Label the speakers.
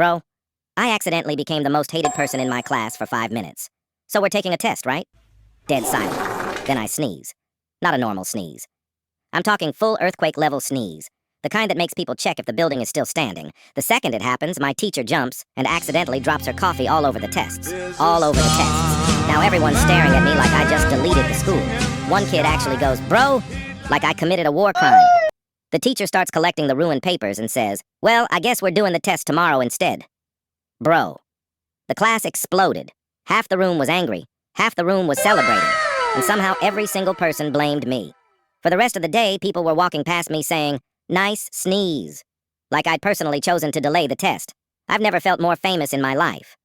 Speaker 1: Bro, I accidentally became the most hated person in my class for 5 minutes. So we're taking a test, right? Dead silent. Then I sneeze. Not a normal sneeze. I'm talking full earthquake-level sneeze. The kind that makes people check if the building is still standing. The second it happens, my teacher jumps and accidentally drops her coffee all over the tests. All over the tests. Now everyone's staring at me like I just deleted the school. One kid actually goes, "Bro," like I committed a war crime. The teacher starts collecting the ruined papers and says, "Well, I guess we're doing the test tomorrow instead." Bro. The class exploded. Half the room was angry. Half the room was celebrating. And somehow every single person blamed me. For the rest of the day, people were walking past me saying, "Nice sneeze." Like I'd personally chosen to delay the test. I've never felt more famous in my life.